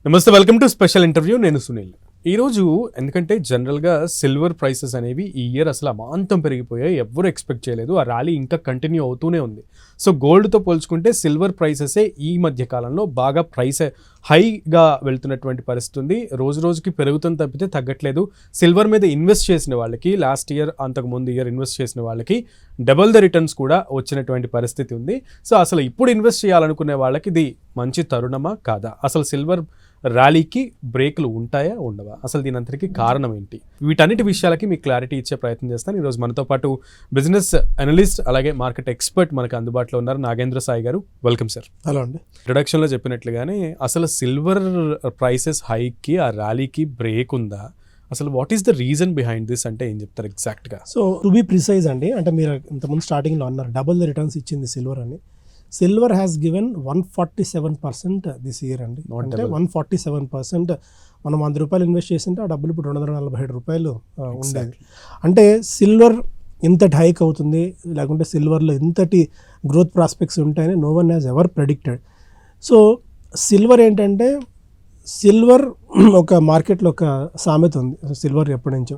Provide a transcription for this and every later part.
నమస్తే, welcome to special interview. నేను సునీల్. ఈరోజు ఎందుకంటే జనరల్గా సిల్వర్ ప్రైసెస్ అనేవి ఈ ఇయర్ అసలు అమాంతం పెరిగిపోయాయి. ఎవ్వరు ఎక్స్పెక్ట్ చేయలేదు. ఆ ర్యాలీ ఇంకా కంటిన్యూ అవుతూనే ఉంది. సో గోల్డ్తో పోల్చుకుంటే సిల్వర్ ప్రైసెసే ఈ మధ్య కాలంలో బాగా ప్రైస్ హైగా వెళ్తున్నటువంటి పరిస్థితి ఉంది. రోజు రోజుకి పెరుగుతుంది తప్పితే తగ్గట్లేదు. సిల్వర్ మీద ఇన్వెస్ట్ చేసిన వాళ్ళకి లాస్ట్ ఇయర్ అంతకు ముందు ఇయర్ ఇన్వెస్ట్ చేసిన వాళ్ళకి డబుల్ ద రిటర్న్స్ కూడా వచ్చినటువంటి పరిస్థితి ఉంది. సో అసలు ఇప్పుడు ఇన్వెస్ట్ చేయాలనుకునే వాళ్ళకి ఇది మంచి తరుణమా కాదా? అసలు సిల్వర్ ర్యాలీకి బ్రేకులు ఉంటాయా ఉండవా? అసలు దీని అంతటికీ కారణం ఏంటి? వీటన్నిటి విషయాలకి మీకు క్లారిటీ ఇచ్చే ప్రయత్నం చేస్తాను. ఈరోజు మనతో పాటు బిజినెస్ అనలిస్ట్ అలాగే మార్కెట్ ఎక్స్పర్ట్ మనకు అందుబాటులో ఉన్నారు. నాగేంద్ర సాయి గారు, వెల్కమ్ సార్. హలో అండి. ఇంట్రొడక్షన్లో చెప్పినట్లుగానే అసలు సిల్వర్ ప్రైసెస్ హైకి ఆ ర్యాలీకి బ్రేక్ ఉందా? అసలు what is the reason behind this అంటే ఏం చెప్తారు ఎగ్జాక్ట్గా? సో టు బి ప్రిసైజ్ అండి, అంటే మీరు ఇంతకుముందు స్టార్టింగ్లో అన్నారు డబుల్ ద రిటర్న్స్ ఇచ్చింది సిల్వర్ అని. Silver has given 147% this year అండి. అంటే 147% మనం ₹100 ఇన్వెస్ట్ చేసింటే ఆ డబ్బులు ఇప్పుడు ₹247 ఉండేది. అంటే సిల్వర్ ఇంతటి హైక్ అవుతుంది, లేకుంటే సిల్వర్లో ఇంతటి గ్రోత్ ప్రాస్పెక్ట్స్ ఉంటాయని no one has ever predicted. So silver ఏంటంటే, సిల్వర్ ఒక మార్కెట్లో ఒక సామెత ఉంది సిల్వర్ ఎప్పటి నుంచో.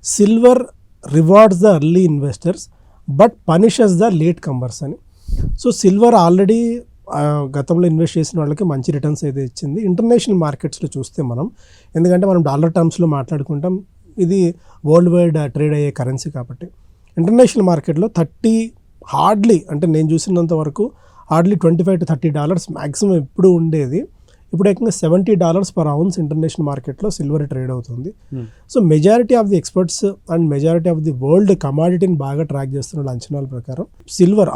Silver rewards the early investors but punishes the late comers అని. సో సిల్వర్ ఆల్రెడీ గతంలో ఇన్వెస్ట్ చేసిన వాళ్ళకి మంచి రిటర్న్స్ అయితే ఇచ్చింది. ఇంటర్నేషనల్ మార్కెట్స్లో చూస్తే మనం, ఎందుకంటే మనం డాలర్ టర్మ్స్లో మాట్లాడుకుంటాం, ఇది వరల్డ్ వైడ్ ట్రేడ్ అయ్యే కరెన్సీ కాబట్టి ఇంటర్నేషనల్ మార్కెట్లో 30 హార్డ్లీ, అంటే నేను చూసినంత వరకు హార్డ్లీ $25 to $30 మ్యాక్సిమం ఎప్పుడు ఉండేది. ఇప్పుడు ఏకంగా $70 per ounce ఇంటర్నేషనల్ మార్కెట్లో సిల్వర్ ట్రేడ్ అవుతుంది. So majority of the experts and majority of the world కమాడిటీని బాగా ట్రాక్ చేస్తున్న అంచనాల ప్రకారం సిల్వర్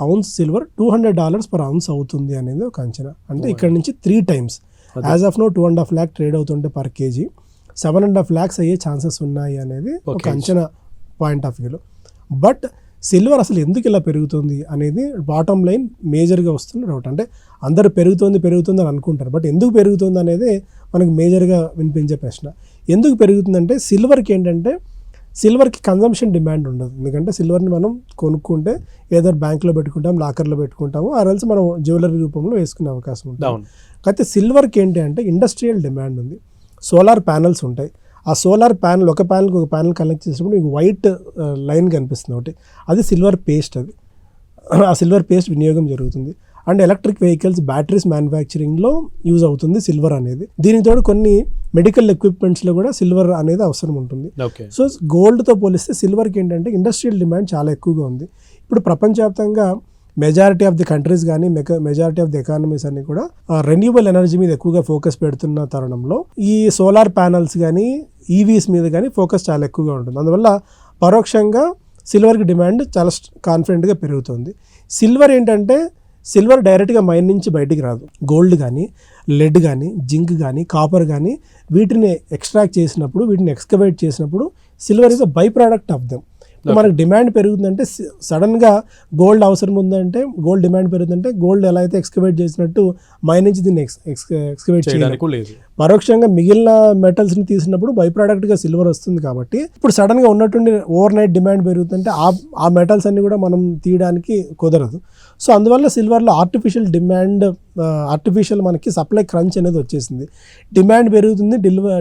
$200 per ounce అవుతుంది అనేది ఒక అంచనా. అంటే ఇక్కడ నుంచి 3 times as of now 2.5 lakh trade అవుతుంటే పర్ కేజీ 7.5 lakhs అయ్యే ఛాన్సెస్ ఉన్నాయి అనేది ఒక అంచనా పాయింట్ ఆఫ్ వ్యూలో. బట్ సిల్వర్ అసలు ఎందుకు ఇలా పెరుగుతుంది అనేది బాటమ్ లైన్ మేజర్గా వస్తున్న డౌట్. అంటే అందరూ పెరుగుతుంది అని అనుకుంటారు, బట్ ఎందుకు పెరుగుతుంది అనేది మనకు మేజర్గా వినిపించే ప్రశ్న. ఎందుకు పెరుగుతుందంటే సిల్వర్కి ఏంటంటే, సిల్వర్కి కన్జంప్షన్ డిమాండ్ ఉండదు. ఎందుకంటే సిల్వర్ని మనం కొనుక్కుంటే ఏదో బ్యాంక్లో పెట్టుకుంటాం, లాకర్లో పెట్టుకుంటాము, ఆ రోజు మనం జ్యువెలరీ రూపంలో వేసుకునే అవకాశం ఉంటుంది. అయితే సిల్వర్కి ఏంటి అంటే ఇండస్ట్రియల్ డిమాండ్ ఉంది. సోలార్ ప్యానల్స్ ఉంటాయి. ఆ సోలార్ ప్యానల్ ఒక ప్యానల్ కనెక్ట్ చేసినప్పుడు మీకు వైట్ లైన్ కనిపిస్తుంది ఒకటి, అది సిల్వర్ పేస్ట్. అది ఆ సిల్వర్ పేస్ట్ వినియోగం జరుగుతుంది. అండ్ ఎలక్ట్రిక్ వెహికల్స్, బ్యాటరీస్ మ్యానుఫ్యాక్చరింగ్లో యూజ్ అవుతుంది సిల్వర్ అనేది. దీనికి తోడు కొన్ని మెడికల్ ఎక్విప్మెంట్స్లో కూడా సిల్వర్ అనేది అవసరం ఉంటుంది. సో గోల్డ్తో పోలిస్తే సిల్వర్కి ఏంటంటే ఇండస్ట్రియల్ డిమాండ్ చాలా ఎక్కువగా ఉంది. ఇప్పుడు ప్రపంచవ్యాప్తంగా మెజారిటీ ఆఫ్ ది కంట్రీస్ కానీ మెజారిటీ ఆఫ్ ది ఎకానమీస్ అన్ని కూడా రెన్యూబుల్ ఎనర్జీ మీద ఎక్కువగా ఫోకస్ పెడుతున్న తరుణంలో ఈ సోలార్ ప్యానల్స్ కానీ ఈవీస్ మీద కానీ ఫోకస్ చాలా ఎక్కువగా ఉంటుంది. అందువల్ల పరోక్షంగా సిల్వర్కి డిమాండ్ చాలా కాన్ఫిడెంట్గా పెరుగుతుంది. సిల్వర్ ఏంటంటే, సిల్వర్ డైరెక్ట్గా మైన్ నుంచి బయటికి రాదు. గోల్డ్ కానీ, లెడ్ కానీ, జింక్ కానీ, కాపర్ కానీ వీటిని ఎక్స్ట్రాక్ట్ చేసినప్పుడు, వీటిని ఎక్స్కవేట్ చేసినప్పుడు silver is a by product of them. మనకు డిమాండ్ పెరుగుతుందంటే, సడన్గా గోల్డ్ అవసరం ఉందంటే, గోల్డ్ డిమాండ్ పెరుగుతుందంటే, గోల్డ్ ఎలా అయితే ఎక్స్కవేట్ చేసినట్టు మైన్ నుంచి దీన్ని ఎక్స్కవేట్ చేయడానికి లేదు. పరోక్షంగా మిగిలిన మెటల్స్ని తీసినప్పుడు బై ప్రోడక్ట్గా సిల్వర్ వస్తుంది. కాబట్టి ఇప్పుడు సడన్గా ఉన్నటువంటి ఓవర్ నైట్ డిమాండ్ పెరుగుతుంటే ఆ మెటల్స్ అన్ని కూడా మనం తీయడానికి కుదరదు. సో అందువల్ల సిల్వర్లో ఆర్టిఫిషియల్ మనకి సప్లై క్రంచ్ అనేది వచ్చేసింది. డిమాండ్ పెరుగుతుంది,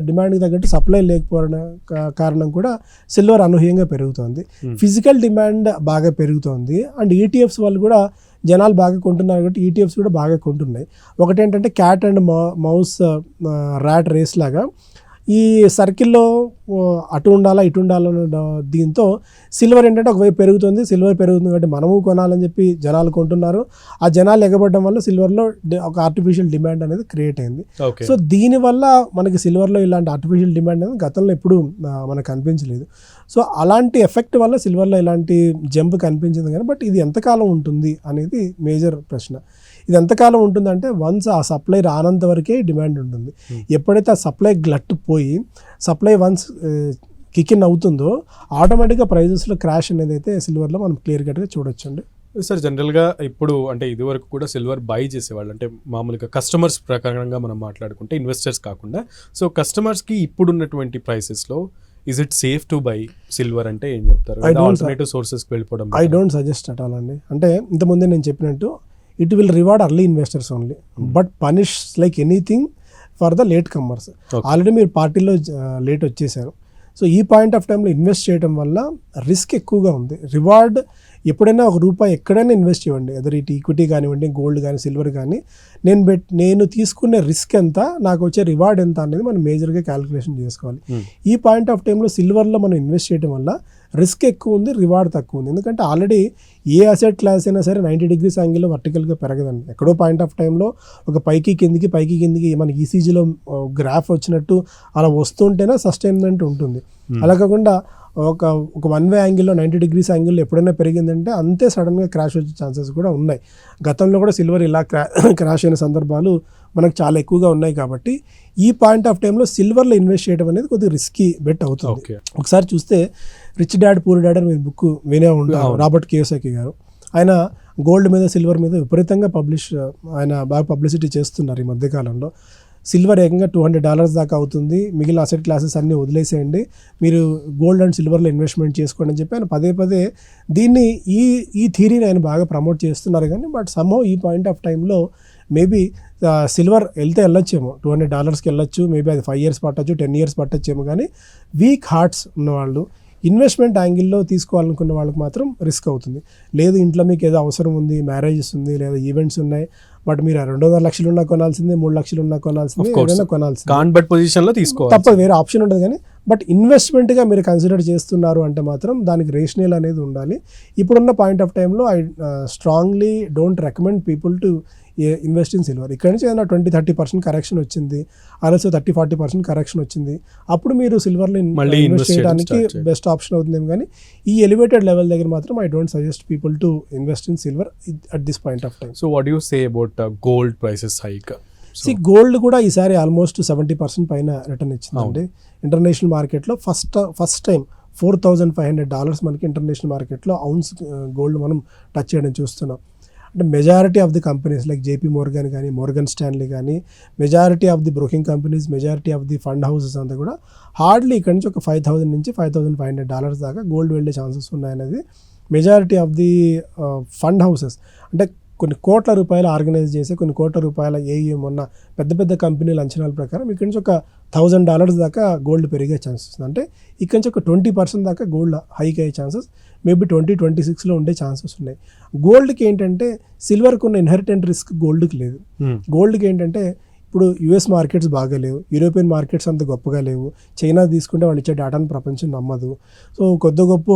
డిమాండ్కి తగ్గట్టు సప్లై లేకపోవడం కారణం కూడా సిల్వర్ అనూహ్యంగా పెరుగుతుంది. ఫిజికల్ డిమాండ్ బాగా పెరుగుతోంది. అండ్ ఈటీఎఫ్స్ వాళ్ళు కూడా జనాలు బాగా కొంటున్నారు కాబట్టి ఈటీఎఫ్స్ కూడా బాగా కొంటున్నాయి. ఒకటేంటంటే cat and mouse rat race లాగా ఈ సర్కిల్లో అటు ఉండాలా ఇటు ఉండాలన్న దీంతో సిల్వర్ ఏంటంటే ఒకవైపు పెరుగుతుంది, సిల్వర్ పెరుగుతుంది కాబట్టి మనము కొనాలని చెప్పి జనాలు కొంటున్నారు. ఆ జనాలు ఎగబడడం వల్ల సిల్వర్లో ఒక ఆర్టిఫిషియల్ డిమాండ్ అనేది క్రియేట్ అయింది. సో దీనివల్ల మనకి సిల్వర్లో ఇలాంటి ఆర్టిఫిషియల్ డిమాండ్ అనేది గతంలో ఎప్పుడు మనకు కనిపించలేదు. సో అలాంటి ఎఫెక్ట్ వల్ల సిల్వర్లో ఇలాంటి జంప్ కనిపించింది కానీ, బట్ ఇది ఎంతకాలం ఉంటుంది అనేది మేజర్ ప్రశ్న. ఇది ఎంతకాలం ఉంటుందంటే, వన్స్ ఆ సప్లై రానంత వరకే డిమాండ్ ఉంటుంది. ఎప్పుడైతే ఆ సప్లై గ్లట్ పోయి సప్లై వన్స్ కిక్ ఇన్ అవుతుందో ఆటోమేటిక్గా ప్రైజెస్లో క్రాష్ అనేది అయితే సిల్వర్లో మనం క్లియర్ కట్గా చూడొచ్చండి. సార్, జనరల్గా ఇప్పుడు అంటే ఇదివరకు కూడా సిల్వర్ బై చేసేవాళ్ళు, అంటే మామూలుగా కస్టమర్స్ ప్రకారంగా మనం మాట్లాడుకుంటే ఇన్వెస్టర్స్ కాకుండా, సో కస్టమర్స్కి ఇప్పుడున్నటువంటి ప్రైసెస్లో is it safe to buy silver అంటే ఏం చెప్తారు? ఆల్టర్నేటివ్ సోర్సెస్కి వెళ్ళిపోవడం I don't suggest at all అండి. అంటే ఇంతకుముందే నేను చెప్పినట్టు it will reward early investors only, but punish like anything for the late comers. Okay. Already మీరు పార్టీలో లేట్ వచ్చేసారు. సో ఈ పాయింట్ ఆఫ్ టైంలో ఇన్వెస్ట్ చేయడం వల్ల రిస్క్ ఎక్కువగా ఉంది. రివార్డ్ ఎప్పుడైనా ₹1 ఎక్కడైనా ఇన్వెస్ట్ చేయండి, అదర్ ఇటు ఈక్విటీ కానివ్వండి, గోల్డ్ కానీ, సిల్వర్ కానీ, నేను తీసుకునే రిస్క్ ఎంత, నాకు వచ్చే రివార్డ్ ఎంత అనేది మనం మేజర్గా క్యాలిక్యులేషన్ చేసుకోవాలి. ఈ పాయింట్ ఆఫ్ టైంలో సిల్వర్లో మనం ఇన్వెస్ట్ చేయడం వల్ల రిస్క్ ఎక్కువ ఉంది, రివార్డ్ తక్కువ ఉంది. ఎందుకంటే ఆల్రెడీ ఏ అసెట్ క్లాస్ అయినా సరే 90 degrees యాంగిల్లో వర్టికల్గా పెరగదండి. ఎక్కడో పాయింట్ ఆఫ్ టైంలో ఒక పైకి కిందికి మన ఈసీజీలో గ్రాఫ్ వచ్చినట్టు అలా వస్తుంటేనే సస్టైన్మెంట్ ఉంటుంది. అలా కాకుండా ఒక 1-way యాంగిల్లో 90 degrees యాంగిల్లో ఎప్పుడైనా పెరిగిందంటే అంతే సడన్గా క్రాష్ వచ్చే ఛాన్సెస్ కూడా ఉన్నాయి. గతంలో కూడా సిల్వర్ ఇలా క్రాష్ అయిన సందర్భాలు మనకు చాలా ఎక్కువగా ఉన్నాయి. కాబట్టి ఈ పాయింట్ ఆఫ్ టైంలో సిల్వర్లో ఇన్వెస్ట్ చేయడం అనేది కొద్దిగా రిస్కీ బెట్ అవుతుంది. ఒకసారి చూస్తే రిచ్ డాడ్ పూర్ డాడ్ అని మీరు బుక్ వినే ఉంటారు, రాబర్ట్ కియోసాకి గారు. ఆయన గోల్డ్ మీద సిల్వర్ మీద విపరీతంగా ఆయన బాగా పబ్లిసిటీ చేస్తున్నారు ఈ మధ్యకాలంలో. సిల్వర్ ఏకంగా $200 దాకా అవుతుంది, మిగిలిన అసెట్ క్లాసెస్ అన్నీ వదిలేసేయండి, మీరు గోల్డ్ అండ్ సిల్వర్లో ఇన్వెస్ట్మెంట్ చేసుకోండి అని చెప్పి ఆయన పదే దీన్ని ఈ థియరీని ఆయన బాగా ప్రమోట్ చేస్తున్నారు. కానీ బట్ సమ్హౌ ఈ పాయింట్ ఆఫ్ టైంలో మేబీ సిల్వర్ వెళ్ళొచ్చేమో, $200కి వెళ్ళొచ్చు, మేబీ అది 5 years పట్టచ్చు, 10 years పట్టచ్చేమో. కానీ వీక్ హార్ట్స్ ఉన్నవాళ్ళు, ఇన్వెస్ట్మెంట్ యాంగిల్లో తీసుకోవాలనుకున్న వాళ్ళకి మాత్రం రిస్క్ అవుతుంది. లేదు ఇంట్లో మీకు ఏదో అవసరం ఉంది, మ్యారేజెస్ ఉంది, లేదా ఈవెంట్స్ ఉన్నాయి, బట్ మీరు 200 లక్షలు ఉన్నా కొనాల్సిందే, 3 లక్షలు ఉన్నా కొనాల్సిందే, ఏదైనా కొనాల్సిందే, తప్ప వేరే ఆప్షన్ ఉండదు. కానీ బట్ ఇన్వెస్ట్మెంట్గా మీరు కన్సిడర్ చేస్తున్నారు అంటే మాత్రం దానికి రేషనల్ అనేది ఉండాలి. ఇప్పుడున్న పాయింట్ ఆఫ్ టైంలో I strongly don't recommend people to invest in silver. ఇక్కడ నుంచి ఏదైనా 20-30% కరెక్షన్ వచ్చింది, ఆల్సో 30-40% కరెక్షన్ వచ్చింది, అప్పుడు మీరు సిల్వర్లో ఇన్వెస్ట్ చేయడానికి బెస్ట్ ఆప్షన్ అవుతుంది. కానీ ఈ ఎలివేటెడ్ లెవెల్ దగ్గర మాత్రం I don't suggest people to invest in silver at this point of time. So what you say about gold prices hike? Gold కూడా ఈసారి ఆల్మోస్ట్ 70% పైన రిటర్న్ ఇచ్చిందండి. ఇంటర్నేషనల్ మార్కెట్లో ఫస్ట్ టైం $4,500 మనకి ఇంటర్నేషనల్ మార్కెట్లో ఔన్స్ గోల్డ్ మనం touch చేయడం చూస్తున్నాం. అంటే majority of the companies like JP Morgan కానీ, మోర్గన్ స్టాన్లీ కానీ, majority of the broking companies, majority of the fund houses అంతా కూడా హార్డ్లీ ఇక్కడ నుంచి ఒక $5,000 నుంచి $5,500 దాకా గోల్డ్ వెళ్ళే ఛాన్సెస్ ఉన్నాయనేది majority of the fund houses. అంటే కొన్ని కోట్ల రూపాయలు ఆర్గనైజ్ చేసి కొన్ని కోట్ల రూపాయల ఏఈఎం ఉన్న పెద్ద కంపెనీల అంచనాల ప్రకారం ఇక్కడి నుంచి ఒక $1,000 దాకా గోల్డ్ పెరిగే ఛాన్సెస్ ఉంది. అంటే ఇక్కడి నుంచి ఒక 20% దాకా గోల్డ్ హైక్ అయ్యే ఛాన్సెస్ మేబీ 2026లో ఉండే ఛాన్సెస్ ఉన్నాయి. గోల్డ్కి ఏంటంటే సిల్వర్కి ఉన్న ఇన్హెరిటెంట్ రిస్క్ గోల్డ్కి లేదు. గోల్డ్కి ఏంటంటే ఇప్పుడు యుఎస్ మార్కెట్స్ బాగా లేవు, యూరోపియన్ మార్కెట్స్ అంత గొప్పగా లేవు, చైనా తీసుకుంటే వాళ్ళు ఇచ్చే డేటాను ప్రపంచం నమ్మదు. సో కొద్ది గొప్ప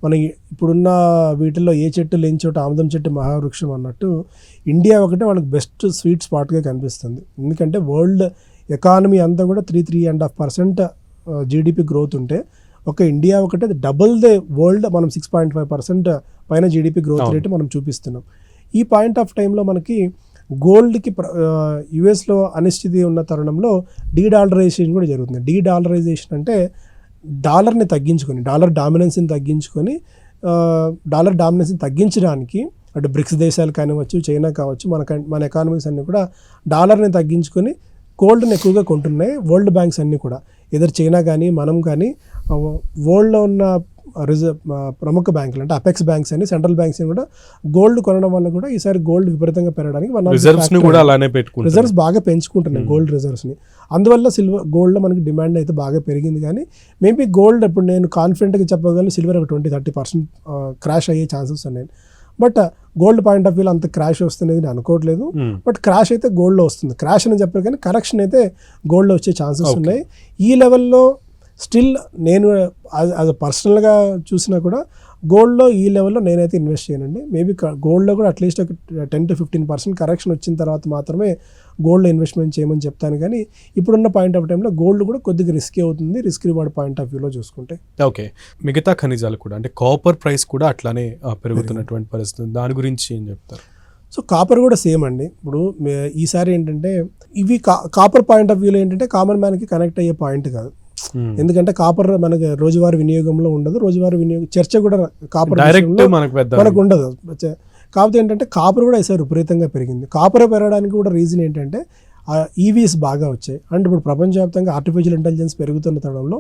మన ఇప్పుడున్న వీటిల్లో ఏ చెట్టు లేని చోట ఆముదం చెట్టు మహావృక్షం అన్నట్టు ఇండియా ఒకటే వాళ్ళకి బెస్ట్ స్వీట్ స్పాట్గా కనిపిస్తుంది. ఎందుకంటే వరల్డ్ ఎకానమీ అంతా కూడా 3.5% జీడిపి గ్రోత్ ఉంటే ఒక ఇండియా ఒకటే డబుల్ ద వరల్డ్, మనం 6.5% పైన జీడిపి గ్రోత్ రేట్ మనం చూపిస్తున్నాం. ఈ పాయింట్ ఆఫ్ టైంలో మనకి గోల్డ్కి యుఎస్లో అనిశ్చితి ఉన్న తరుణంలో డీడాలరైజేషన్ కూడా జరుగుతుంది. డీడాలరైజేషన్ అంటే డాలర్ని తగ్గించుకొని, డాలర్ డామినెన్స్ని తగ్గించడానికి అటు బ్రిక్స్ దేశాలు కానివచ్చు, చైనా కావచ్చు, మన ఎకానమీస్ అన్నీ కూడా డాలర్ని తగ్గించుకొని గోల్డ్ని ఎక్కువగా కొంటున్నాయి. వరల్డ్ బ్యాంక్స్ అన్నీ కూడా ఎదర్ చైనా కానీ మనం కానీ వరల్డ్లో ఉన్న ప్రముఖ బ్యాంకులు అంటే అపెక్స్ బ్యాంక్స్ అని, సెంట్రల్ బ్యాంక్స్ అని కూడా గోల్డ్ కొనడం వల్ల కూడా ఈసారి గోల్డ్ విపరీతంగా పెరగడానికి రిజర్వ్స్ బాగా పెంచుకుంటున్నాయి గోల్డ్ రిజర్వ్స్ని. అందువల్ల గోల్డ్లో మనకి డిమాండ్ అయితే బాగా పెరిగింది. కానీ మేబీ గోల్డ్ ఇప్పుడు నేను కాన్ఫిడెంట్గా చెప్పగలను సిల్వర్ ఒక 20-30% క్రాష్ అయ్యే ఛాన్సెస్ ఉన్నాయి. బట్ గోల్డ్ పాయింట్ ఆఫ్ వ్యూలో అంత క్రాష్ వస్తుంది నేను అనుకోవట్లేదు. బట్ క్రాష్ అయితే గోల్డ్లో వస్తుంది, క్రాష్ అని చెప్పారు కానీ కరెక్షన్ అయితే గోల్డ్లో వచ్చే ఛాన్సెస్ ఉన్నాయి. ఈ లెవెల్లో స్టిల్ నేను అది పర్సనల్గా చూసినా కూడా గోల్డ్లో ఈ లెవెల్లో నేనైతే ఇన్వెస్ట్ చేయనండి. మేబీ గోల్డ్లో కూడా అట్లీస్ట్ ఒక 10-15% కరెక్షన్ వచ్చిన తర్వాత మాత్రమే గోల్డ్లో ఇన్వెస్ట్మెంట్ చేయమని చెప్తాను. కానీ ఇప్పుడున్న పాయింట్ ఆఫ్ టైంలో గోల్డ్ కూడా కొద్దిగా రిస్కీ అవుతుంది, రిస్క్ రివార్డ్ పాయింట్ ఆఫ్ వ్యూలో చూసుకుంటే. ఓకే, మిగతా ఖనిజాలు కూడా అంటే కాపర్ ప్రైస్ కూడా అట్లానే పెరుగుతున్నటువంటి పరిస్థితి, దాని గురించి ఏం చెప్తారు? సో కాపర్ కూడా సేమ్ అండి. ఇప్పుడు ఈసారి ఏంటంటే ఇవి కాపర్ పాయింట్ ఆఫ్ వ్యూలో ఏంటంటే కామన్ మ్యాన్కి కనెక్ట్ అయ్యే పాయింట్ కాదు. ఎందుకంటే కాపర్ మనకి రోజువారీ వినియోగంలో ఉండదు, రోజువారీ చర్చ కూడా కాపర్ మనకు ఉండదు. కాకపోతే ఏంటంటే కాపర్ కూడా ఈసారి విపరీతంగా పెరిగింది. కాపర్ పెరగడానికి కూడా రీజన్ ఏంటంటే ఈవీస్ బాగా వచ్చాయి. అంటే ఇప్పుడు ప్రపంచవ్యాప్తంగా ఆర్టిఫిషియల్ ఇంటెలిజెన్స్ పెరుగుతున్న తరుణంలో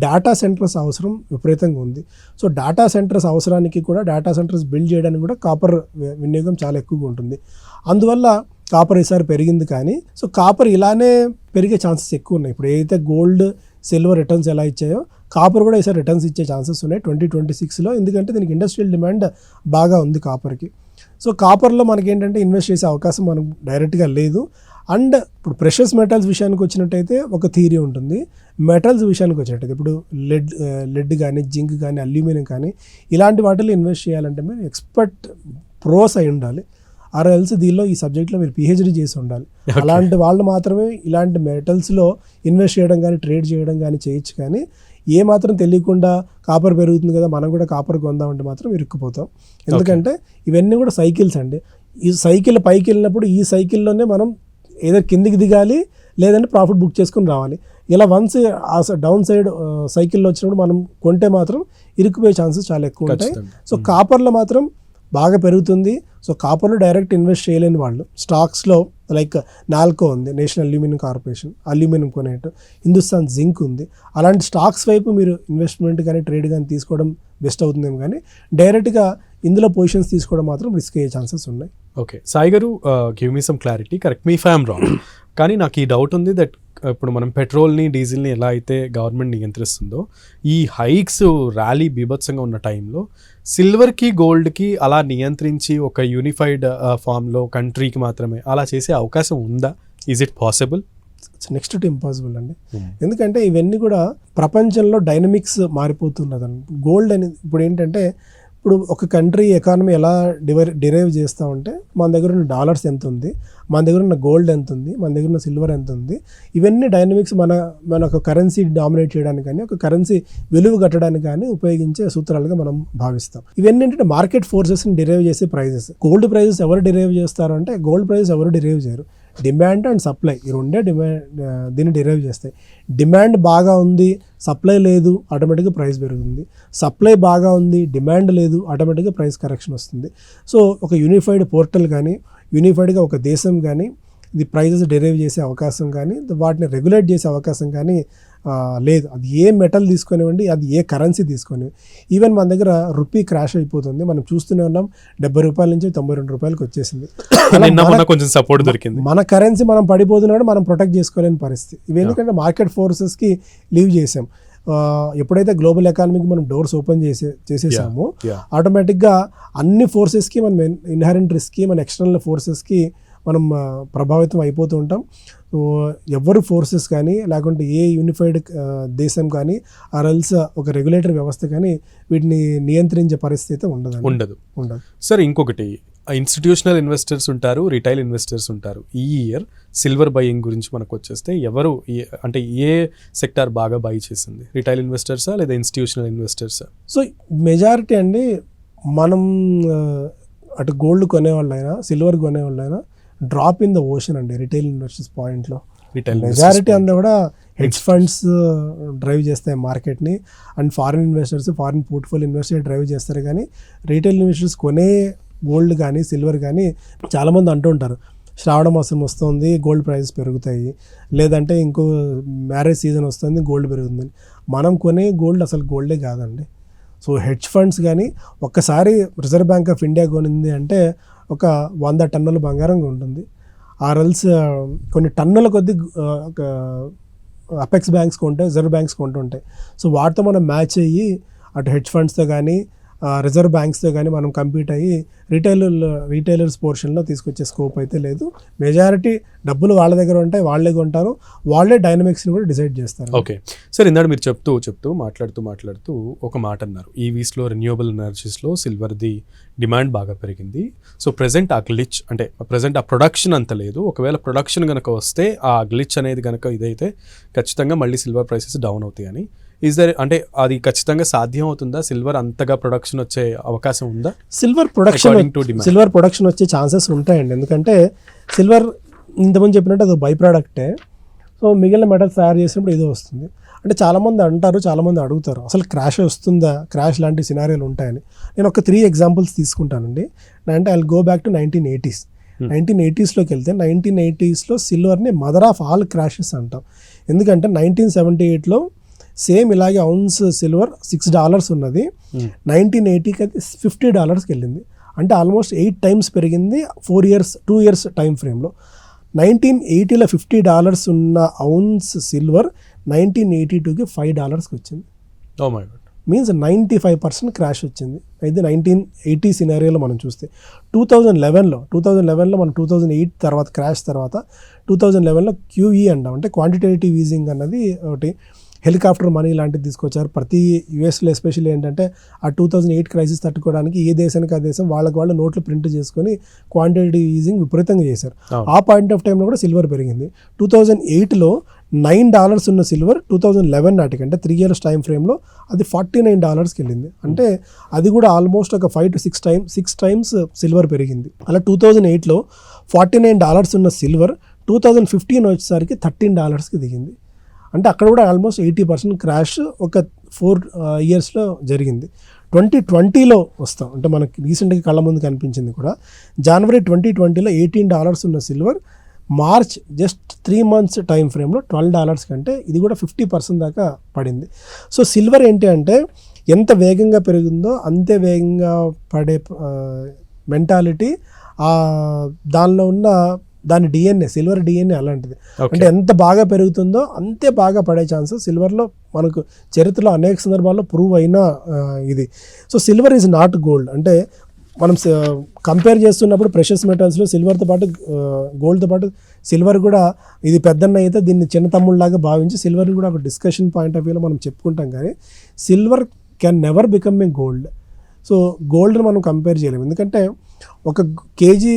డేటా సెంటర్స్ అవసరం విపరీతంగా ఉంది. సో డేటా సెంటర్స్ అవసరానికి కూడా డేటా సెంటర్స్ బిల్డ్ చేయడానికి కూడా కాపర్ వినియోగం చాలా ఎక్కువగా ఉంటుంది. అందువల్ల కాపర్ ఈసారి పెరిగింది కానీ సో కాపర్ ఇలానే పెరిగే ఛాన్సెస్ ఎక్కువ ఉన్నాయి. ఇప్పుడు ఏదైతే గోల్డ్ సిల్వర్ రిటర్న్స్ ఎలా ఇచ్చాయో కాపర్ కూడా ఈసారి రిటర్న్స్ ఇచ్చే ఛాన్సెస్ ఉన్నాయి 2026లో. ఎందుకంటే దీనికి ఇండస్ట్రియల్ డిమాండ్ బాగా ఉంది కాపర్కి. సో కాపర్లో మనకి ఏంటంటే ఇన్వెస్ట్ చేసే అవకాశం మనకు డైరెక్ట్గా లేదు. అండ్ ఇప్పుడు ప్రెషస్ మెటల్స్ విషయానికి వచ్చినట్టయితే ఒక థియరీ ఉంటుంది. మెటల్స్ విషయానికి వచ్చినట్టయితే ఇప్పుడు లెడ్ కానీ జింక్ కానీ అల్యూమినియం కానీ ఇలాంటి వాటిలో ఇన్వెస్ట్ చేయాలంటే మీరు ఎక్స్పర్ట్ ప్రోస్ అయి ఉండాలి. ఆర్ఎల్స్ దీనిలో ఈ సబ్జెక్ట్లో మీరు పిహెచ్డీ చేసి ఉండాలి. అలాంటి వాళ్ళు మాత్రమే ఇలాంటి మెటల్స్లో ఇన్వెస్ట్ చేయడం కానీ ట్రేడ్ చేయడం కానీ చేయొచ్చు. కానీ ఏ మాత్రం తెలియకుండా కాపర్ పెరుగుతుంది కదా మనం కూడా కాపర్ కొందామంటే మాత్రం ఇరుక్కుపోతాం. ఎందుకంటే ఇవన్నీ కూడా సైకిల్స్ అండి. ఈ సైకిల్ పైకి వెళ్ళినప్పుడు ఈ సైకిల్లోనే మనం ఏదో కిందికి దిగాలి లేదంటే ప్రాఫిట్ బుక్ చేసుకుని రావాలి. ఇలా వన్స్ ఆ డౌన్ సైడ్ సైకిల్లో వచ్చినప్పుడు మనం కొంటే మాత్రం ఇరుక్కుపోయే ఛాన్సెస్ చాలా ఎక్కువ ఉంటాయి. సో కాపర్లో మాత్రం బాగా పెరుగుతుంది. సో కాపర్లో డైరెక్ట్ ఇన్వెస్ట్ చేయలేని వాళ్ళు స్టాక్స్లో లైక్ నాల్కో ఉంది, నేషనల్ అల్యూమినియం కార్పొరేషన్, అల్యూమినియం కొనేట్, హిందుస్థాన్ జింక్ ఉంది. అలాంటి స్టాక్స్ వైపు మీరు ఇన్వెస్ట్మెంట్ కానీ ట్రేడ్ కానీ తీసుకోవడం బెస్ట్ అవుతుందేమో. కానీ డైరెక్ట్గా ఇందులో పొజిషన్స్ తీసుకోవడం మాత్రం రిస్క్ అయ్యే ఛాన్సెస్ ఉన్నాయి. ఓకే సాయి గారు, give me some clarity, correct me if I am wrong. కానీ నాకు ఈ డౌట్ ఉంది దట్ ఇప్పుడు మనం పెట్రోల్ని డీజిల్ని ఎలా అయితే గవర్నమెంట్ నియంత్రిస్తుందో ఈ హైక్స్ ర్యాలీ బీభత్సంగా ఉన్న టైంలో సిల్వర్కి గోల్డ్కి అలా నియంత్రించి ఒక యూనిఫైడ్ ఫామ్లో కంట్రీకి మాత్రమే అలా చేసే అవకాశం ఉందా? Is it possible? Next to impossible అండి. ఎందుకంటే ఇవన్నీ కూడా ప్రపంచంలో డైనమిక్స్ మారిపోతున్నదండి. గోల్డ్ అనేది ఇప్పుడు ఏంటంటే ఇప్పుడు ఒక కంట్రీ ఎకానమీ ఎలా డిరైవ్ చేస్తూ ఉంటే మన దగ్గర ఉన్న డాలర్స్ ఎంత ఉంది, మన దగ్గర ఉన్న గోల్డ్ ఎంత ఉంది, మన దగ్గర ఉన్న సిల్వర్ ఎంత ఉంది, ఇవన్నీ డైనమిక్స్ మన ఒక కరెన్సీ డామినేట్ చేయడానికి కానీ ఒక కరెన్సీ విలువ కట్టడానికి కానీ ఉపయోగించే సూత్రాలుగా మనం భావిస్తాం. ఇవన్నీ ఏంటంటే మార్కెట్ ఫోర్సెస్ని డిరైవ్ చేసే ప్రైజెస్. గోల్డ్ ప్రైజెస్ ఎవరు డిరైవ్ చేస్తారు అంటే గోల్డ్ ప్రైజెస్ ఎవరు డిరైవ్ చేయరు. డిమాండ్ అండ్ సప్లై ఈ రెండే దీన్ని డిరైవ్ చేస్తాయి. డిమాండ్ బాగా ఉంది, సప్లై లేదు, ఆటోమేటిక్గా ప్రైస్ పెరుగుతుంది. సప్లై బాగా ఉంది, డిమాండ్ లేదు, ఆటోమేటిక్గా ప్రైస్ కరెక్షన్ వస్తుంది. సో ఒక యూనిఫైడ్ పోర్టల్ కానీ యూనిఫైడ్గా ఒక దేశం కానీ ఇది ప్రైజెస్ డిరైవ్ చేసే అవకాశం కానీ వాటిని రెగ్యులేట్ చేసే అవకాశం కానీ లేదు. అది ఏ మెటల్ తీసుకొనివ్వండి, అది ఏ కరెన్సీ తీసుకొనివ్వండి. ఈవెన్ మన దగ్గర రూపీ క్రాష్ అయిపోతుంది. మనం చూస్తూనే ఉన్నాం, 70 రూపాయల నుంచి 92 రూపాయలకి వచ్చేసింది. కొంచెం సపోర్ట్ దొరికింది. మన కరెన్సీ మనం పడిపోతున్నాడు, మనం ప్రొటెక్ట్ చేసుకోలేని పరిస్థితి. ఇవి ఎందుకంటే మార్కెట్ ఫోర్సెస్కి లీవ్ చేసాం. ఎప్పుడైతే గ్లోబల్ ఎకానమీకి మనం డోర్స్ ఓపెన్ చేసేసామో ఆటోమేటిక్గా అన్ని ఫోర్సెస్కి మనం ఇన్హరెంట్ రిస్క్కి మన ఎక్స్టర్నల్ ఫోర్సెస్కి మనం ప్రభావితం అయిపోతూ ఉంటాం. సో ఎవరు ఫోర్సెస్ కానీ లేకుంటే ఏ యూనిఫైడ్ దేశం కానీ ఆర్ఎల్స్ ఒక రెగ్యులేటరీ వ్యవస్థ కానీ వీటిని నియంత్రించే పరిస్థితి ఉండదు. సార్ ఇంకొకటి, ఇన్స్టిట్యూషనల్ ఇన్వెస్టర్స్ ఉంటారు, రిటైల్ ఇన్వెస్టర్స్ ఉంటారు. ఈ ఇయర్ సిల్వర్ బయింగ్ గురించి మనకు వచ్చేస్తే ఎవరు అంటే ఏ సెక్టార్ బాగా బై చేసింది? రిటైల్ ఇన్వెస్టర్సా లేదా ఇన్స్టిట్యూషనల్ ఇన్వెస్టర్సా? సో మెజారిటీ అండి మనం అటు గోల్డ్ కొనేవాళ్ళైనా సిల్వర్ కొనేవాళ్ళైనా డ్రాప్ ఇన్ ద ఓషన్ అండి రిటైల్ ఇన్వెస్టర్స్ పాయింట్లో. మెజారిటీ అంతా కూడా హెడ్జ్ ఫండ్స్ డ్రైవ్ చేస్తాయి మార్కెట్ని. And foreign investors foreign portfolio investor drive చేస్తారు. కానీ రీటైల్ ఇన్వెస్టర్స్ కొనే గోల్డ్ కానీ సిల్వర్ కానీ చాలామంది అంటూ ఉంటారు శ్రావణ మాసం వస్తుంది గోల్డ్ ప్రైజెస్ పెరుగుతాయి, లేదంటే ఇంకో మ్యారేజ్ సీజన్ వస్తుంది గోల్డ్ పెరుగుతుందని. మనం కొనే గోల్డ్ అసలు గోల్డే కాదండి. సో హెడ్జ్ ఫండ్స్ కానీ ఒక్కసారి రిజర్వ్ బ్యాంక్ ఆఫ్ ఇండియా కొనింది అంటే ఒక 100 టన్నుల బంగారం ఉంటుంది. ఆర్ఎల్స్ కొన్ని టన్నుల కొద్ది అపెక్స్ బ్యాంక్స్ కొంటాయి, రిజర్వ్ బ్యాంక్స్ కొంటుంటాయి. సో వాటితో మనం మ్యాచ్ అయ్యి అటు హెడ్జ్ ఫండ్స్తో కానీ రిజర్వ్ బ్యాంక్స్తో కానీ మనం కంపీట్ అయ్యి రీటైలర్స్ పోర్షన్లో తీసుకొచ్చే స్కోప్ అయితే లేదు. మెజారిటీ డబ్బులు వాళ్ళ దగ్గర ఉంటాయి, వాళ్ళే కొంటారు, వాళ్ళే డైనమిక్స్ని కూడా డిసైడ్ చేస్తారు. ఓకే సార్, ఇందాక మీరు చెప్తూ మాట్లాడుతూ ఒక మాట అన్నారు, ఈవీస్లో రెన్యూవబుల్ ఎనర్జీస్లో సిల్వర్ది డిమాండ్ బాగా పెరిగింది. సో ప్రెజెంట్ ఆ గ్లిచ్ అంటే ప్రెజెంట్ ఆ ప్రొడక్షన్ అంత లేదు. ఒకవేళ ప్రొడక్షన్ కనుక వస్తే ఆ గ్లిచ్ అనేది కనుక ఇదైతే ఖచ్చితంగా మళ్ళీ సిల్వర్ ప్రైసెస్ డౌన్ అవుతాయి అని. ఈజ్ దర్ అంటే అది ఖచ్చితంగా సాధ్యం అవుతుందా? సిల్వర్ అంతగా ప్రొడక్షన్ వచ్చే అవకాశం ఉందా? సిల్వర్ ప్రొడక్షన్ వచ్చే ఛాన్సెస్ ఉంటాయండి. ఎందుకంటే సిల్వర్ ఇంతకుముందు చెప్పినట్టు అది బై ప్రోడక్టే. సో మిగిలిన మెటల్స్ తయారు చేసినప్పుడు ఇదో వస్తుంది. అంటే చాలామంది అంటారు, చాలామంది అడుగుతారు అసలు క్రాష్ వస్తుందా, క్రాష్ లాంటి సినారియోలు ఉంటాయని. నేను ఒక 3 ఎగ్జాంపుల్స్ తీసుకుంటానండి. అంటే I will go back to 1980s. 1980sలోకి వెళ్తే 1980sలో సిల్వర్ని మదర్ ఆఫ్ ఆల్ క్రాషెస్ అంటాం. ఎందుకంటే 1978లో సేమ్ ఇలాగే ఔన్స్ సిల్వర్ $6 ఉన్నది. 1980కి అది $50కి వెళ్ళింది. అంటే ఆల్మోస్ట్ 8 times పెరిగింది 2 years టైం ఫ్రేమ్లో. 1980లో $50 ఉన్న ఔన్స్ సిల్వర్ 1982కి $5కి వచ్చింది. Oh my god. Means 95% crash వచ్చింది. అయితే 1980 సినారియోలో మనం చూస్తే 2011లో మనం 2008 తర్వాత క్రాష్ తర్వాత 2011లో QE అంటాం, అంటే క్వాంటిటేటివ్ ఈజింగ్ అన్నది ఒకటి, హెలికాప్టర్ మనీ లాంటిది తీసుకొచ్చారు. ప్రతి యూఎస్లో ఎస్పెషల్లీ ఏంటంటే ఆ 2008 క్రైసిస్ తట్టుకోవడానికి ఏ దేశానికి ఆ దేశం వాళ్ళ నోట్లు ప్రింట్ చేసుకొని క్వాంటిటేటివ్ ఈజింగ్ విపరీతంగా చేశారు. ఆ పాయింట్ ఆఫ్ టైంలో కూడా సిల్వర్ పెరిగింది. 2008లో $9 ఉన్న సిల్వర్ 2011 నాటికి, అంటే 3 years టైం ఫ్రేమ్లో అది $49కి వెళ్ళింది. అంటే అది కూడా ఆల్మోస్ట్ ఒక 5 to 6 times సిల్వర్ పెరిగింది. అలా 2008లో $49 ఉన్న సిల్వర్ 2015 వచ్చేసరికి $13కి దిగింది. అంటే అక్కడ కూడా ఆల్మోస్ట్ 80% క్రాష్ ఒక 4 yearsలో జరిగింది. 2020లో వస్తాం, అంటే మనకి రీసెంట్గా కళ్ళ ముందు కనిపించింది కూడా. జనవరి 2020లో $18 ఉన్న silver March just 3 months time ఫ్రేమ్లో $12 కంటే ఇది కూడా 50% దాకా పడింది. సో సిల్వర్ ఏంటి అంటే ఎంత వేగంగా పెరిగిందో అంతే వేగంగా పడే మెంటాలిటీ దానిలో ఉన్న దాని DNA, సిల్వర్ DNA అలాంటిది. అంటే ఎంత బాగా పెరుగుతుందో అంతే బాగా పడే ఛాన్సెస్ సిల్వర్లో మనకు చరిత్రలో అనేక సందర్భాల్లో ప్రూవ్ అయిన ఇది. So silver is not gold. అంటే మనం కంపేర్ చేస్తున్నప్పుడు ప్రెషస్ మెటల్స్లో సిల్వర్తో పాటు గోల్డ్తో పాటు సిల్వర్ కూడా ఇది పెద్దన్న అయితే దీన్ని చిన్న తమ్ముళ్ళలాగా భావించి సిల్వర్ని కూడా ఒక డిస్కషన్ పాయింట్ ఆఫ్ వ్యూలో మనం చెప్పుకుంటాం. కానీ silver can never become a gold. So గోల్డ్ని మనం కంపేర్ చేయలేము, ఎందుకంటే ఒక కేజీ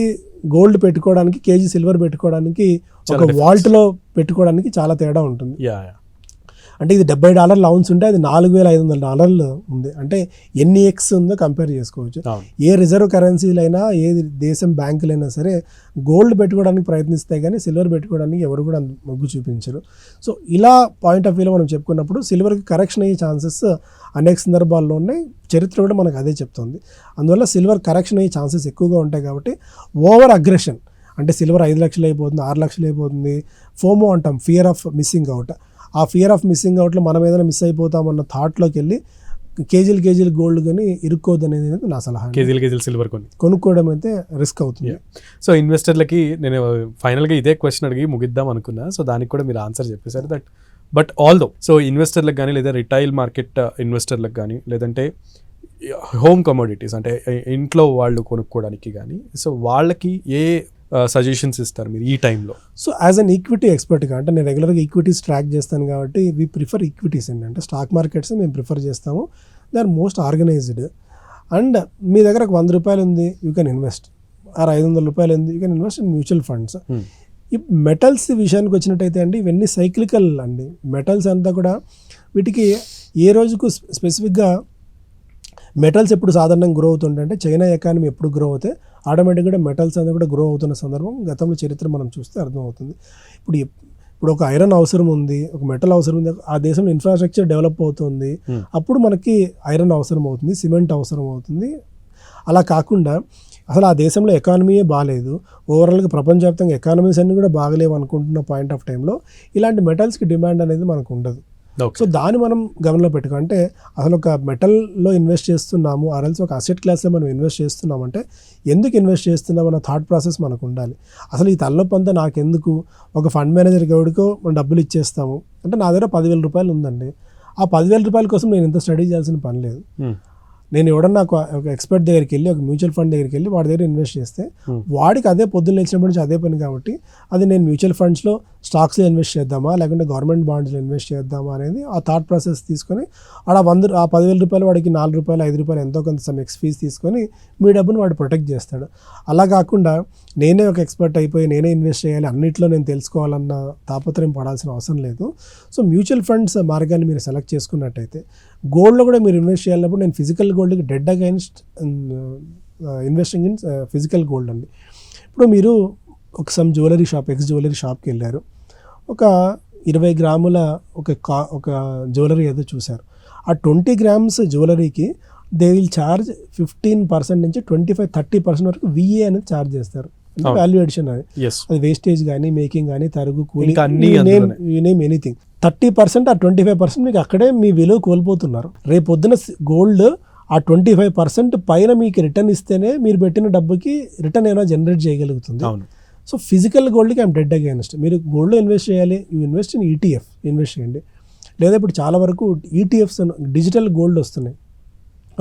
గోల్డ్ పెట్టుకోవడానికి కేజీ సిల్వర్ పెట్టుకోవడానికి ఒక వాల్ట్లో పెట్టుకోవడానికి చాలా తేడా ఉంటుంది. అంటే ఇది $70 ఔన్స్ ఉంటే అది $4,500 ఉంది. అంటే ఎన్ని ఎక్స్ ఉందో కంపేర్ చేసుకోవచ్చు. ఏ రిజర్వ్ కరెన్సీలైనా ఏ దేశం బ్యాంకులైనా సరే గోల్డ్ పెట్టుకోవడానికి ప్రయత్నిస్తే కానీ సిల్వర్ పెట్టుకోవడానికి ఎవరు కూడా మొగ్గు చూపించరు. సో ఇలా పాయింట్ ఆఫ్ వ్యూలో మనం చెప్పుకున్నప్పుడు సిల్వర్కి కరెక్షన్ అయ్యే ఛాన్సెస్ అనేక సందర్భాల్లో ఉన్నాయి. చరిత్ర కూడా మనకు అదే చెప్తుంది. అందువల్ల సిల్వర్ కరెక్షన్ అయ్యే ఛాన్సెస్ ఎక్కువగా ఉంటాయి. కాబట్టి ఓవర్ అగ్రెషన్, అంటే సిల్వర్ 5 లక్షలు అయిపోతుంది, 6 లక్షలు అయిపోతుంది, ఫోమో అంటాం, ఫియర్ ఆఫ్ మిస్సింగ్ అవుట్. ఆ ఫియర్ ఆఫ్ మిస్సింగ్ అవుట్లో మనం ఏదైనా మిస్ అయిపోతామన్న థాట్లోకి వెళ్ళి కేజీలు గోల్డ్ కానీ ఇరుక్కోవద్దు అనేది నా సలహా. కేజీలు సిల్వర్ కొనుక్కోవడం అయితే రిస్క్ అవుతుంది. సో ఇన్వెస్టర్లకి నేను ఫైనల్గా ఇదే క్వశ్చన్ అడిగి ముగిద్దాం అనుకున్నా. సో దానికి కూడా మీరు ఆన్సర్ చెప్పేశారు. దట్ బట్ ఆల్దో సో ఇన్వెస్టర్లకు కానీ లేదా రిటైల్ మార్కెట్ ఇన్వెస్టర్లకు కానీ లేదంటే హోమ్ కమోడిటీస్ అంటే ఇంట్లో వాళ్ళు కొనుక్కోవడానికి కానీ సో వాళ్ళకి ఏ సజెషన్స్ ఇస్తారు మీరు ఈ టైంలో? సో యాజ్ అన్ ఈక్విటీ ఎక్స్పర్ట్గా, అంటే నేను రెగ్యులర్గా ఈక్విటీస్ ట్రాక్ చేస్తాను కాబట్టి వీ ప్రిఫర్ ఈక్విటీస్. ఏంటంటే స్టాక్ మార్కెట్స్ మేము ప్రిఫర్ చేస్తాము. They are most organised. And మీ దగ్గర ఒక $100 ఉంది, యూ కెన్ ఇన్వెస్ట్. ఆర్ $500 ఉంది, you can invest in mutual funds. ఈ మెటల్స్ విషయానికి వచ్చినట్టయితే అండి ఇవన్నీ సైక్లికల్ అండి. మెటల్స్ అంతా కూడా వీటికి ఏ రోజుకు స్పెసిఫిక్గా మెటల్స్ ఎప్పుడు సాధారణంగా గ్రో అవుతుంటే చైనా ఎకానమీ ఎప్పుడు గ్రో అవుతాయి ఆటోమేటిక్గా మెటల్స్ అనేది కూడా గ్రో అవుతున్న సందర్భం గతంలో చరిత్ర మనం చూస్తే అర్థమవుతుంది. ఇప్పుడు ఒక ఐరన్ అవసరం ఉంది, ఒక మెటల్ అవసరం ఉంది, ఆ దేశంలో ఇన్ఫ్రాస్ట్రక్చర్ డెవలప్ అవుతుంది, అప్పుడు మనకి ఐరన్ అవసరం అవుతుంది, సిమెంట్ అవసరం అవుతుంది. అలా కాకుండా అసలు ఆ దేశంలో ఎకానమీయే బాగాలేదు, ఓవరాల్గా ప్రపంచవ్యాప్తంగా ఎకానమీస్ అన్నీ కూడా బాగలేవు అనుకుంటున్న పాయింట్ ఆఫ్ టైంలో ఇలాంటి మెటల్స్కి డిమాండ్ అనేది మనకు ఉండదు. సో దాన్ని మనం గమనంలో పెట్టుకో. అంటే అసలు ఒక మెటల్లో ఇన్వెస్ట్ చేస్తున్నాము, ఆర్ఎల్స్ ఒక అసెట్ క్లాస్లో మనం ఇన్వెస్ట్ చేస్తున్నామంటే ఎందుకు ఇన్వెస్ట్ చేస్తున్నాం అన్న థాట్ ప్రాసెస్ మనకు ఉండాలి. అసలు ఈ తలనొప్పి అంతా నాకెందుకు, ఒక ఫండ్ మేనేజర్కి ఎవరికో మనం డబ్బులు ఇచ్చేస్తాము అంటే నా దగ్గర $10,000 ఉందండి, ఆ $10,000 కోసం నేను ఇంత స్టడీ చేయాల్సిన పని లేదు. నేను ఎవడన్నా ఒక ఎక్స్పర్ట్ దగ్గరికి వెళ్ళి ఒక మ్యూచువల్ ఫండ్ దగ్గరికి వెళ్ళి వాడి దగ్గర ఇన్వెస్ట్ చేస్తే వాడికి అదే పొద్దున్న లేచినప్పటి నుంచి అదే పని కాబట్టి అది నేను మ్యూచువల్ ఫండ్స్లో స్టాక్స్లో ఇన్వెస్ట్ చేద్దామా లేకుంటే గవర్నమెంట్ బాండ్స్లో ఇన్వెస్ట్ చేద్దామా అనేది ఆ థాట్ ప్రాసెస్ తీసుకొని ఆ $10,000 వాడికి $4 $5 ఎంతో కొంత సమ్ ఎక్స్ ఫీజ్ తీసుకొని మీ డబ్బును వాడు ప్రొటెక్ట్ చేస్తాడు. అలా కాకుండా నేనే ఒక ఎక్స్పర్ట్ అయిపోయి నేనే ఇన్వెస్ట్ చేయాలి అన్నిట్లో నేను తెలుసుకోవాలన్న తాపత్రయం పడాల్సిన అవసరం లేదు. సో మ్యూచువల్ ఫండ్స్ మార్గాన్ని మీరు సెలెక్ట్ చేసుకున్నట్టయితే గోల్డ్లో కూడా మీరు ఇన్వెస్ట్ చేయాలన్నప్పుడు నేను ఫిజికల్ గోల్డ్కి dead against investing in physical gold అండి. ఇప్పుడు మీరు ఒక సమ్ జ్యువెలరీ షాప్ జ్యువెలరీ షాప్కి వెళ్ళారు, ఒక 20 గ్రాముల ఒక జ్యువెలరీ ఏదో చూశారు. ఆ 20 grams జ్యువెలరీకి దే విల్ ఛార్జ్ 15% నుంచి 25-30% వరకు VA అనేది ఛార్జ్ చేస్తారు. అంటే వాల్యూ ఎడిషన్ అది వేస్టేజ్ కానీ మేకింగ్ కానీ తరుగు కూలి నేమ్ ఎనీథింగ్ 30% ఆ 25% మీకు అక్కడే మీ విలువ కోల్పోతున్నారు. రేపు పొద్దున గోల్డ్ ఆ 25% పైన మీకు రిటర్న్ ఇస్తేనే మీరు పెట్టిన డబ్బుకి రిటర్న్ ఏమైనా జనరేట్ చేయగలుగుతుంది. అవును. సో ఫిజికల్ గోల్డ్కి ఐమ్ డెడ్ అగైన్స్ట్. మీరు గోల్డ్లో ఇన్వెస్ట్ చేయాలి, you invest in ETF invest చేయండి. లేదా ఇప్పుడు చాలా వరకు ఈటీఎఫ్స్ డిజిటల్ గోల్డ్ వస్తున్నాయి,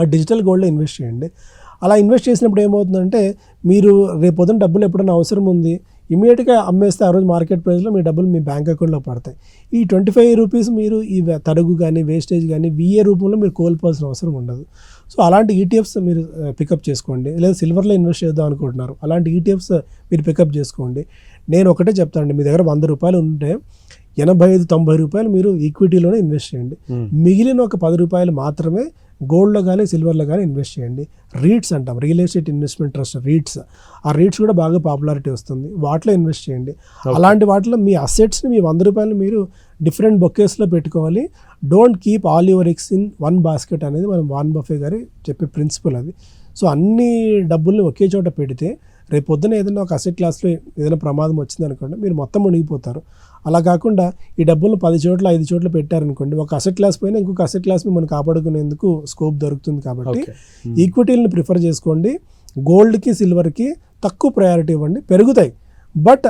ఆ డిజిటల్ గోల్డ్లో ఇన్వెస్ట్ చేయండి. అలా ఇన్వెస్ట్ చేసినప్పుడు ఏమవుతుందంటే మీరు రేపు పొద్దున డబ్బులు ఎప్పుడైనా అవసరం ఉంది ఇమీడియట్గా అమ్మేస్తే ఆ రోజు మార్కెట్ ప్రైస్లో మీ డబ్బులు మీ బ్యాంక్ అకౌంట్లో పడతాయి. ఈ 25 రూపీస్ మీరు ఈ తరుగు కానీ వేస్టేజ్ కానీ విఏ రూపంలో మీరు కోల్పోవాల్సిన అవసరం ఉండదు. సో అలాంటి ఈటీఎఫ్స్ మీరు పికప్ చేసుకోండి. లేదా సిల్వర్లో ఇన్వెస్ట్ చేద్దాం అనుకుంటున్నారు, అలాంటి ఈటీఎఫ్స్ మీరు పికప్ చేసుకోండి. నేను ఒకటే చెప్తానండి, మీ దగ్గర 100 రూపాయలు ఉంటే 85-90 రూపాయలు మీరు ఈక్విటీలోనే ఇన్వెస్ట్ చేయండి. మిగిలిన ఒక 10 రూపాయలు మాత్రమే గోల్డ్లో కానీ సిల్వర్లో కానీ ఇన్వెస్ట్ చేయండి. రీట్స్ అంటాం, real estate investment trust REITs. ఆ రీట్స్ కూడా బాగా పాపులారిటీ వస్తుంది, వాటిలో ఇన్వెస్ట్ చేయండి. అలాంటి వాటిలో మీ అసెట్స్ని మీ 100 రూపాయలు మీరు డిఫరెంట్ బొకేస్లో పెట్టుకోవాలి. Don't keep all your eggs in one basket అనేది మనం వారన్ బఫే గారి చెప్పే ప్రిన్సిపల్ అది. సో అన్ని డబ్బుల్ని ఒకే చోట పెడితే రేపు పొద్దున ఏదైనా ఒక అసెట్ క్లాస్లో ఏదైనా ప్రమాదం వచ్చింది అనుకోండి, మీరు మొత్తం మునిగిపోతారు. అలా కాకుండా ఈ డబ్బులను 10 చోట్ల 5 చోట్ల పెట్టారనుకోండి, ఒక అసెట్ క్లాస్ పైన ఇంకొక అసెట్ క్లాస్ని మనం కాపాడుకునేందుకు స్కోప్ దొరుకుతుంది. కాబట్టి ఈక్విటీలను ప్రిఫర్ చేసుకోండి. గోల్డ్కి సిల్వర్కి తక్కువ ప్రయారిటీ ఇవ్వండి, పెరుగుతాయి. బట్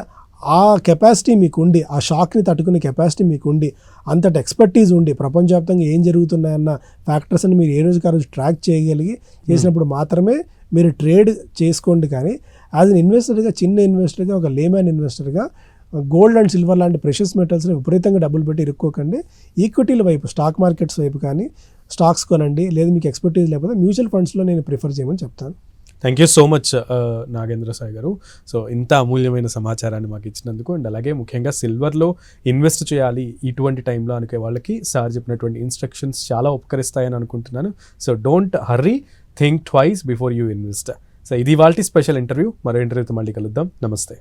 ఆ కెపాసిటీ మీకు ఉండి, ఆ షాక్ని తట్టుకునే కెపాసిటీ మీకు ఉండి, అంతటి ఎక్స్పర్టీజ్ ఉండి, ప్రపంచవ్యాప్తంగా ఏం జరుగుతున్నాయన్న ఫ్యాక్టర్స్ అని మీరు ఏ రోజుకి ఆ రోజు ట్రాక్ చేయగలిగి చేసినప్పుడు మాత్రమే మీరు ట్రేడ్ చేసుకోండి. కానీ యాజ్ అన్ ఇన్వెస్టర్గా, చిన్న ఇన్వెస్టర్గా, ఒక లేమ్యాన్ ఇన్వెస్టర్గా గోల్డ్ అండ్ సిల్వర్ లాంటి ప్రెషియస్ మెటల్స్ని విపరీతంగా డబ్బులు పెట్టి ఇరుక్కోకండి. ఈక్విటీల వైపు, స్టాక్ మార్కెట్స్ వైపు కానీ స్టాక్స్ కొనండి. లేదు మీకు ఎక్స్పర్టీజ్ లేకపోతే మ్యూచువల్ ఫండ్స్లో నేను ప్రిఫర్ చేయమని చెప్తాను. Thank you so much Nagendra Sai గారు. సో ఇంత అమూల్యమైన సమాచారాన్ని మాకు ఇచ్చినందుకు, అండ్ అలాగే ముఖ్యంగా సిల్వర్లో ఇన్వెస్ట్ చేయాలి ఇటువంటి టైంలో అనుకునే వాళ్ళకి సార్ చెప్పినటువంటి ఇన్స్ట్రక్షన్స్ చాలా ఉపకరిస్తాయని అనుకుంటున్నాను. So don't hurry, think twice before you invest. So ఇది వాళ్ళ స్పెషల్ ఇంటర్వ్యూ. మరో ఇంటర్వ్యూతో మళ్ళీ కలుద్దాం. నమస్తే.